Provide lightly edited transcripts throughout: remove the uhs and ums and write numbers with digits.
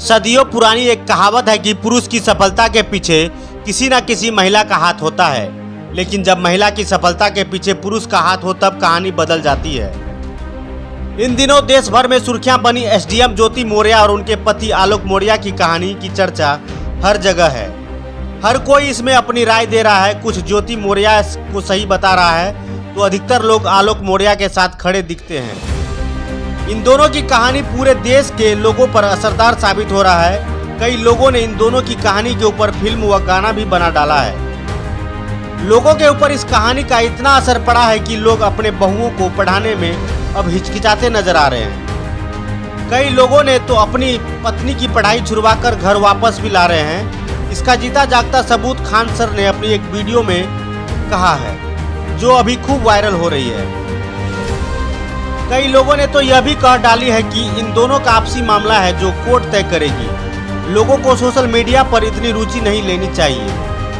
सदियों पुरानी एक कहावत है कि पुरुष की सफलता के पीछे किसी न किसी महिला का हाथ होता है, लेकिन जब महिला की सफलता के पीछे पुरुष का हाथ हो तब कहानी बदल जाती है। इन दिनों देश भर में सुर्खियां बनी एसडीएम ज्योति मौर्य और उनके पति आलोक मौर्य की कहानी की चर्चा हर जगह है। हर कोई इसमें अपनी राय दे रहा है। कुछ ज्योति मौर्य को सही बता रहा है तो अधिकतर लोग आलोक मौर्य के साथ खड़े दिखते हैं। इन दोनों की कहानी पूरे देश के लोगों पर असरदार साबित हो रहा है। कई लोगों ने इन दोनों की कहानी के ऊपर फिल्म व गाना भी बना डाला है। लोगों के ऊपर इस कहानी का इतना असर पड़ा है कि लोग अपने बहुओं को पढ़ाने में अब हिचकिचाते नजर आ रहे हैं। कई लोगों ने तो अपनी पत्नी की पढ़ाई छुड़वाकर घर वापस भी ला रहे हैं। इसका जीता जागता सबूत खान सर ने अपनी एक वीडियो में कहा है, जो अभी खूब वायरल हो रही है। कई लोगों ने तो यह भी कह डाली है कि इन दोनों का आपसी मामला है जो कोर्ट तय करेगी। लोगों को सोशल मीडिया पर इतनी रुचि नहीं लेनी चाहिए,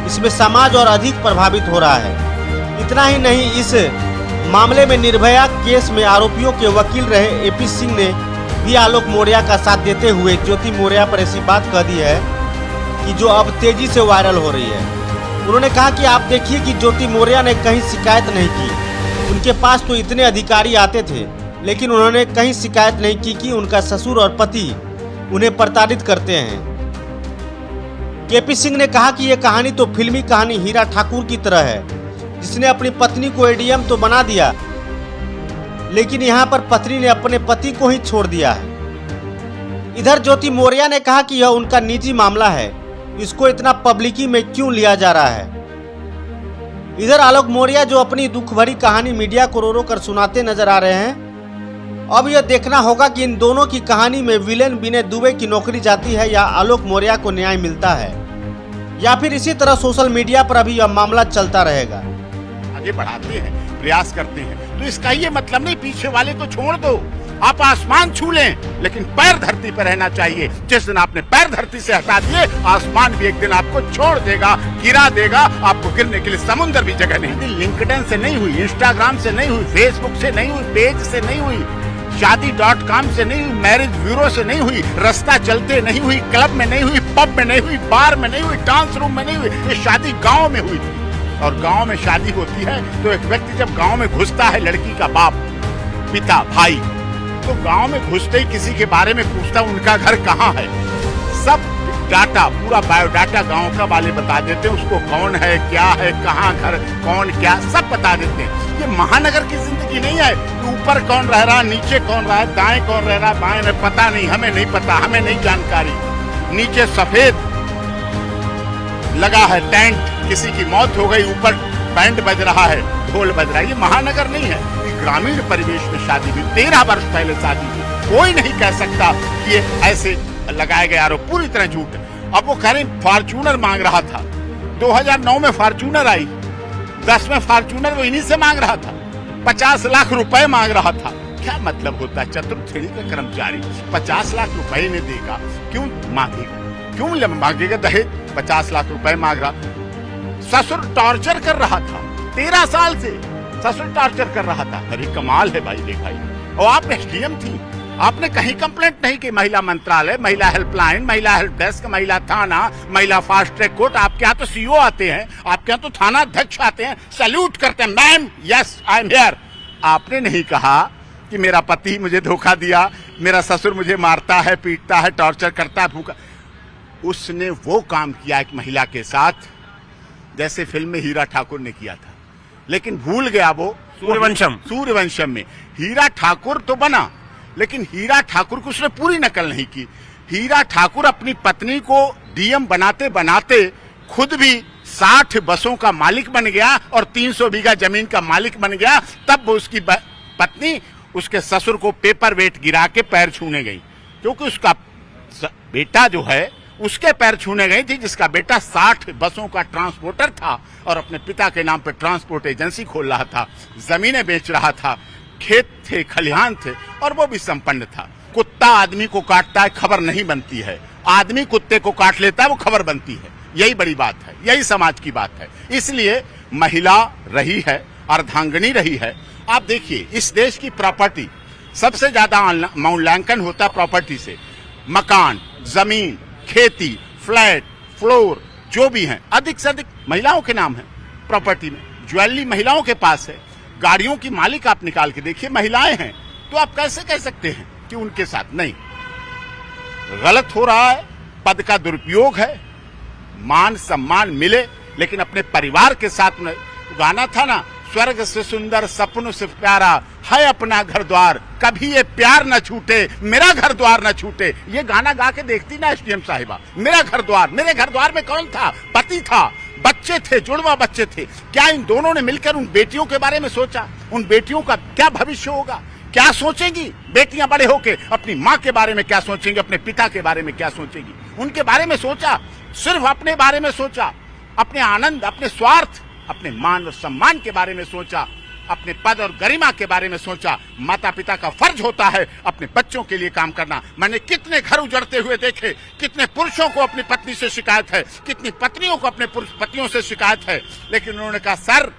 इसमें समाज और अधिक प्रभावित हो रहा है। इतना ही नहीं, इस मामले में निर्भया केस में आरोपियों के वकील रहे एपी सिंह ने भी आलोक मौर्य का साथ देते हुए ज्योति मौर्य पर ऐसी बात कह दी है कि जो अब तेजी से वायरल हो रही है। उन्होंने कहा कि आप देखिए कि ज्योति मौर्य ने कहीं शिकायत नहीं की। उनके पास तो इतने अधिकारी आते थे, लेकिन उन्होंने कहीं शिकायत नहीं की कि उनका ससुर और पति उन्हें प्रताड़ित करते हैं। केपी सिंह ने कहा कि यह कहानी तो फिल्मी कहानी हीरा ठाकुर की तरह है, जिसने अपनी पत्नी को एडीएम तो बना दिया, लेकिन यहाँ पर पत्नी ने अपने पति को ही छोड़ दिया है। इधर ज्योति मौर्य ने कहा कि यह उनका निजी मामला है, इसको इतना पब्लिकी में क्यों लिया जा रहा है। इधर आलोक मौर्य जो अपनी दुख भरी कहानी मीडिया को रो रो कर सुनाते नजर आ रहे हैं। अब यह देखना होगा कि इन दोनों की कहानी में विलेन विनय दुबे की नौकरी जाती है या आलोक मौर्य को न्याय मिलता है, या फिर इसी तरह सोशल मीडिया पर अभी यह मामला चलता रहेगा। आगे बढ़ाते हैं, प्रयास करते हैं, तो इसका ये मतलब नहीं पीछे वाले को छोड़ दो। आप आसमान छू लें, लेकिन पैर धरती पर रहना चाहिए। जिस दिन आपने पैर धरती से हटा दिए, आसमान भी एक दिन आपको छोड़ देगा, गिरा देगा। आपको गिरने के लिए समुद्र भी जगह नहीं। लिंक्डइन से नहीं हुई, इंस्टाग्राम से नहीं हुई, फेसबुक से नहीं हुई, पेज से नहीं हुई, शादी.com से नहीं हुई, मैरिज ब्यूरो से नहीं हुई, रास्ता चलते नहीं हुई, क्लब में नहीं हुई, पब में नहीं हुई, बार में नहीं हुई, डांस रूम में नहीं हुई। ये शादी गांव में हुई थी। और गांव में शादी होती है तो एक व्यक्ति जब गांव में घुसता है, लड़की का बाप, पिता, भाई, तो गांव में घुसते ही किसी के बारे में पूछता उनका घर कहाँ है। सब डाटा, पूरा बायोडाटा गांव का वाले बता देते हैं उसको, कौन है, क्या है, कहाँ घर, कौन क्या, सब बता देते हैं। ये महानगर की जिंदगी नहीं है। ऊपर कौन रह रहा, नीचे कौन रहा है, दाएं कौन रह रहा, बाएं में पता नहीं, हमें नहीं पता, हमें नहीं जानकारी। नीचे सफेद लगा है टेंट, किसी की मौत हो गई, ऊपर बैंड बज रहा है, ढोल बज रहा है। ये महानगर नहीं है, ये ग्रामीण परिवेश में शादी हुई, 13 वर्ष पहले शादी हुई। कोई नहीं कह सकता कि ये ऐसे लगाए गए आरोप पूरी तरह झूठ है। अब वो कह रहे फॉर्च्यूनर मांग रहा था, 2009 में फॉर्च्यूनर आई, 10 में फॉर्च्यूनर वो इन्हीं से मांग रहा था, 50 लाख रुपए मांग रहा था। क्या मतलब होता है, चतुर्थ श्रेणी का कर्मचारी 50 लाख रुपए ने देगा, क्यों मांगेगा, क्यों मांगेगा दहेज? 50 लाख रुपए मांग रहा। ससुर टॉर्चर कर रहा था, 13 साल से ससुर टॉर्चर कर रहा था। अरे कमाल है भाई, भाई। और आप एसडीएम थी, आपने कहीं कंप्लेंट नहीं की। महिला मंत्रालय, महिला हेल्पलाइन, महिला हेल्प डेस्क, महिला थाना, महिला फास्ट ट्रैक कोर्ट। आपके यहाँ तो सीओ आते हैं, आपके यहाँ तो थाना अध्यक्ष आते हैं, सैल्यूट करते हैं, ma'am yes I am here. आपने नहीं कहा कि मेरा पति मुझे धोखा दिया, मेरा ससुर मुझे मारता है, पीटता है, टॉर्चर करता है, भूखा। उसने वो काम किया एक महिला के साथ जैसे फिल्म में हीरा ठाकुर ने किया था, लेकिन भूल गया वो सूर्यवंशम में। हीरा ठाकुर तो बना, लेकिन हीरा ठाकुर को उसने पूरी नकल नहीं की। हीरा ठाकुर अपनी पत्नी को डीएम बनाते बनाते खुद भी 60 बसों का मालिक बन गया और 300 बीघा जमीन का मालिक बन गया। तब वो उसकी पत्नी उसके ससुर को पेपर वेट गिरा के पैर छूने गई, क्योंकि उसका बेटा जो है उसके पैर छूने गई थी, जिसका बेटा 60 बसों का ट्रांसपोर्टर था और अपने पिता के नाम पर ट्रांसपोर्ट एजेंसी खोल रहा था, जमीनें बेच रहा था, खेत थे, खलिहान थे, और वो भी संपन्न था। कुत्ता आदमी को काटता है, खबर नहीं बनती है। आदमी कुत्ते को काट लेता है, वो खबर बनती है। यही बड़ी बात है, यही समाज की बात है। इसलिए महिला रही है, अर्धांगिनी रही है। आप देखिए, इस देश की प्रॉपर्टी सबसे ज्यादा मूल्यांकन होता है प्रॉपर्टी से। मकान, जमीन, खेती, फ्लैट, फ्लोर जो भी हैं अधिक से अधिक महिलाओं के नाम है प्रॉपर्टी में। ज्वेलरी महिलाओं के पास है। गाड़ियों की मालिक आप निकाल के देखिए महिलाएं हैं। तो आप कैसे कह सकते हैं कि उनके साथ नहीं? गलत हो रहा है, पद का दुरुपयोग है। मान सम्मान मिले लेकिन अपने परिवार के साथ में। गाना था ना, स्वर्ग से सुंदर सपनों से प्यारा है अपना घर द्वार, कभी ये प्यार न छूटे, मेरा घर द्वार न छूटे। ये गाना गा के देखती ना एसडीएम साहिबा। मेरा घर द्वार, मेरे घर द्वार में कौन था? पति था, बच्चे थे, जुड़वा बच्चे थे। क्या इन दोनों ने मिलकर उन बेटियों के बारे में सोचा? उन बेटियों का क्या भविष्य होगा? क्या सोचेंगी बेटियां बड़े होके? अपनी माँ के बारे में क्या सोचेंगी? अपने पिता के बारे में क्या सोचेंगी? उनके बारे में सोचा? सिर्फ अपने बारे में सोचा? अपने आनंद, अपने स्वार्थ, अपने मान और सम्मान के बारे में सोचा? अपने पद और गरिमा के बारे में सोचा? माता पिता का फर्ज होता है अपने बच्चों के लिए काम करना। मैंने कितने घर उजड़ते हुए देखे, कितने पुरुषों को अपनी पत्नी से शिकायत है, कितनी पत्नियों को अपने पतियों से शिकायत है, लेकिन उन्होंने कहा sir,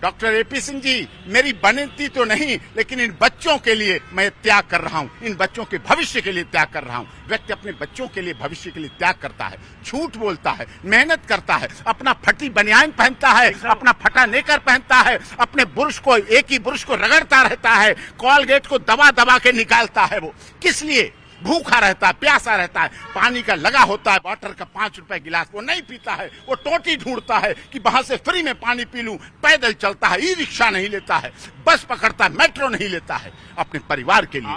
doctor AP Singh ji, मेरी बनती तो नहीं, लेकिन इन बच्चों के लिए मैं त्याग कर रहा हूं, इन बच्चों के भविष्य के लिए त्याग कर रहा हूं। व्यक्ति अपने बच्चों के लिए, भविष्य के लिए त्याग करता है, झूठ बोलता है, मेहनत करता है, अपना फटी बनियान पहनता है, अपना फटा नेकर पहनता है, अपने बुरुश को, एक ही बुरुश को रगड़ता रहता है, कॉलगेट को दबा दबा के निकालता है। वो किस लिए? भूखा रहता है, प्यासा रहता है, पानी का लगा होता है, वाटर का 5 रुपए गिलास वो नहीं पीता है। वो टोटी ढूंढता है कि वहां से फ्री में पानी पी लूं। पैदल चलता है, ई रिक्शा नहीं लेता है, बस पकड़ता है, मेट्रो नहीं लेता है, अपने परिवार के लिए।